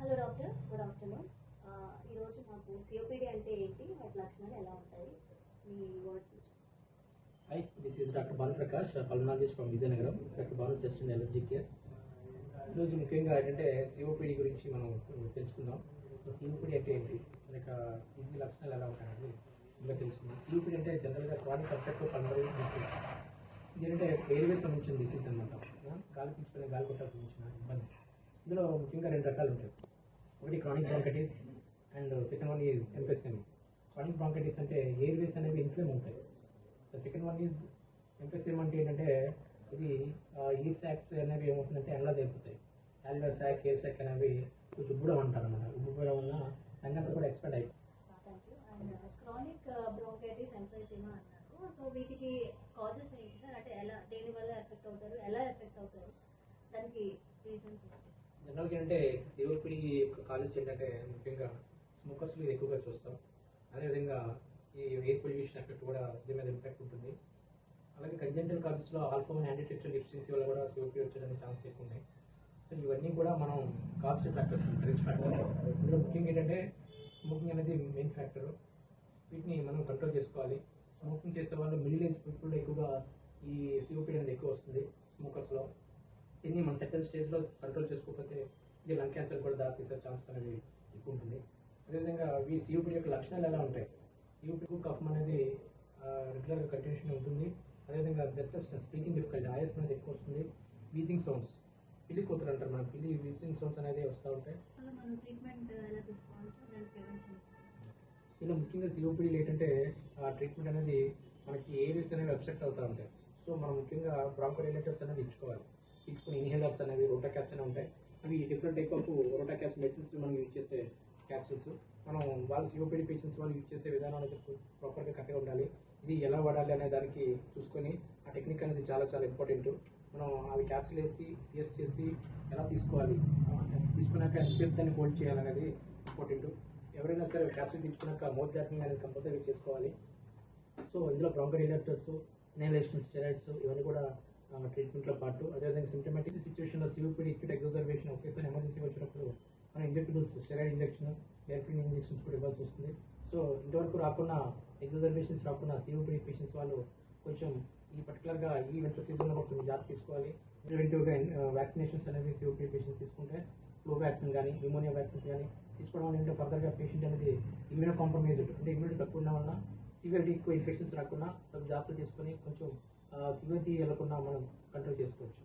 Hello doctor, good afternoon. ఈరోజు మాకు COPD అంటే ఏంటి, వాటి లక్షణాలు ఎలా ఉంటాయి, మీ words. Hi, this is Dr. Banu Prakash, pulmonologist from Vizianagaram, Dr. Banu Chest and Allergy Care. ఈరోజు ముఖ్యంగా ఏంటంటే సిఓపిడి గురించి మనం తెలుసుకుందాం. సిఓపిడి అంటే ఏంటి, మనకు ఈజీ లక్షణాలు ఎలా ఉంటాయని ఇంకా తెలుసుకుందాం. సిఓపిడి అంటే జనరల్గా క్రానిక్ అబ్స్ట్రక్టివ్ పల్మనరీ డిసీజ్. ఇది ఏంటంటే ఎయిర్వేస్ సంబంధించిన డిసీజ్ అనమాట. గాలి పీల్చుకునే గాలి కొట్టాలకు సంబంధించిన ఇబ్బంది. ఇందులో ముఖ్యంగా రెండు రకాలు ఉంటాయి. ఒకటి chronic bronchitis and second one is emphysema. Chronic bronchitis అంటే ఎయిర్వేస్ అనేవి ఇన్ఫ్లేమ్ అవుతాయి. సెకండ్ వన్ ఈజ్ ఎంఫెసిమా అంటే ఏంటంటే ఇది ఈ సాక్స్ అనేవి ఏమవుతుందంటే ఎన్లాజ్ అయిపోతాయి. ఆల్వేర్ సాక్, ఎయిర్ సాక్ అనేవి కొంచెం ఉబ్బడం అంటారు అన్నమాట. ఉబ్బడం వల్ల లంగంతా కూడా ఎక్స్పెండ్ అయిపోతుంది. క్రానిక్ బ్రాంకైటిస్, ఎంఫెసిమా అన్నారు. సో వీటికి కాజెస్ ఏంటి సార్? అంటే ఎలా, దేని వల్ల ఎఫెక్ట్ అవుతారు, ఎలా ఎఫెక్ట్ అవుతారు, దానికి రీజన్స్ ఏంటి? జనరల్గా అంటే సిఓపిడి యొక్క కాజెస్ ఏంటంటే ముఖ్యంగా స్మోకర్స్లో ఇది ఎక్కువగా చూస్తాం. అదేవిధంగా ఈ ఎయిర్ పొల్యూషన్ ఎఫెక్ట్ కూడా దీని మీద ఇంపాక్ట్ ఉంటుంది. అలాగే కంజెంటల్ కాజెస్లో ఆల్ఫా-1 యాంటీటెక్స్టల్ డెఫిషియన్సీ వల్ల కూడా సిఓపిడి వచ్చేదానికి ఛాన్స్ ఎక్కువ ఉన్నాయి. సో ఇవన్నీ కూడా మనం కాస్ట్ ఫ్యాక్టర్స్, రిస్క్ ఫ్యాక్టర్స్. ఇందులో ముఖ్యంగా ఏంటంటే స్మోకింగ్ అనేది మెయిన్ ఫ్యాక్టర్. వీటిని మనం కంట్రోల్ చేసుకోవాలి. స్మోకింగ్ చేసే వాళ్ళు మిడిల్ ఏజ్ పీపుల్లో ఎక్కువగా ఈ సిఓపిడి అనేది ఎక్కువ వస్తుంది స్మోకర్స్లో. దీన్ని మన సెకండ్ స్టేజ్లో కంట్రోల్ చేసుకోకపోతే ఇది లంగ్ క్యాన్సర్ కూడా దారితీసే ఛాన్స్ అనేది ఎక్కువ ఉంటుంది. అదేవిధంగా ఈ సిఓపిడి యొక్క లక్షణాలు ఎలా ఉంటాయి? సిఓపిడి కఫ్ అనేది రెగ్యులర్గా కంటిన్యూషన్ ఉంటుంది. అదేవిధంగా బ్రెత్లెస్నెస్, స్పీకింగ్ డిఫికల్టీ, ఆయాసం అనేది ఎక్కువ వస్తుంది. వీజింగ్ సౌండ్స్, పిల్లి కూతురు అంటారు మన పిల్లి, వీజింగ్ సౌండ్స్ అనేది వస్తూ ఉంటాయి. ఇలా ముఖ్యంగా సిఓపిడి ఏంటంటే ట్రీట్మెంట్ అనేది మనకి ఏరియాస్ అనేవి అబ్స్ట్రక్ట్ అవుతూ ఉంటాయి. సో మనం ముఖ్యంగా బ్రాంకోడైలేటర్స్ అనేది ఇచ్చుకోవాలి. తీసుకుని ఇన్హేలర్స్ అనేవి, రోటా క్యాప్స్ అనేవి ఉంటాయి. ఇవి different type of rota caps medicines మనం యూజ్ చేసే క్యాప్సూల్స్. మనం వాళ్ళు సిఓపిడి పేషెంట్స్ వాళ్ళు యూజ్ చేసే విధానానికి ప్రాపర్గా కరెక్ట్గా ఉండాలి. ఇది ఎలా వాడాలి అనే దానికి చూసుకొని ఆ టెక్నిక్ అనేది చాలా చాలా ఇంపార్టెంట్. మనం అవి క్యాప్సూల్ వేసి టెస్ట్ చేసి ఎలా తీసుకోవాలి, తీసుకున్నాక ఎంతసేపు దాన్ని హోల్డ్ చేయాలనేది ఇంపార్టెంట్. ఎవరైనా సరే క్యాప్సూల్ తీసుకున్నాక మౌత్ గ్యాపింగ్ అనేది కంపల్సరీ చేసుకోవాలి. సో ఇందులో బ్రాంకోడైలేటర్స్, ఇన్హలేషన్, స్టెరాయిడ్స్ ఇవన్నీ కూడా ట్రీట్మెంట్లో పాటు. అదేవిధంగా సిమ్టమాటిక్ సిచ్యువేషన్లో సిఓపిడి అక్యూట్ ఎగ్జాజర్బేషన్ ఒకేసారి ఎమర్జెన్సీ వచ్చినప్పుడు మనం ఇంజెక్టబుల్స్, స్టెరాయిడ్ ఇంజెక్షన్, గ్యాల్ఫిన్ ఇంజెక్షన్స్ కూడా ఇవ్వాల్సి వస్తుంది. సో ఇంతవరకు రాకుండా, ఎగ్జాజర్బేషన్స్ రాకుండా సిఓపిడి పేషెంట్స్ వాళ్ళు కొంచెం ఈ పర్టికులర్గా ఈ వింటర్ సీజన్లో కూడా కొంచెం జాగ్రత్త తీసుకోవాలి. ప్రివెంటివ్గా వ్యాక్సినేషన్స్ అనేవి సిఓపిడి పేషెంట్స్ తీసుకుంటే ఫ్లూ వ్యాక్సిన్ కానీ, న్యూమోనియా వ్యాక్సిన్స్ కానీ తీసుకోవడం వల్ల ఏంటంటే ఫర్దర్గా పేషెంట్ అనేది ఇమ్యూనో కాంప్రమైజ్డ్, అంటే ఇమ్యూనిటీ తక్కువ ఉండడం వల్ల సివియరిటీ ఎక్కువ ఇన్ఫెక్షన్స్ రాకుండా కొంచెం జాగ్రత్తలు తీసుకొని కొంచెం సివియరిటీ వెళ్లకుండా మనం కంట్రోల్ చేసుకోవచ్చు.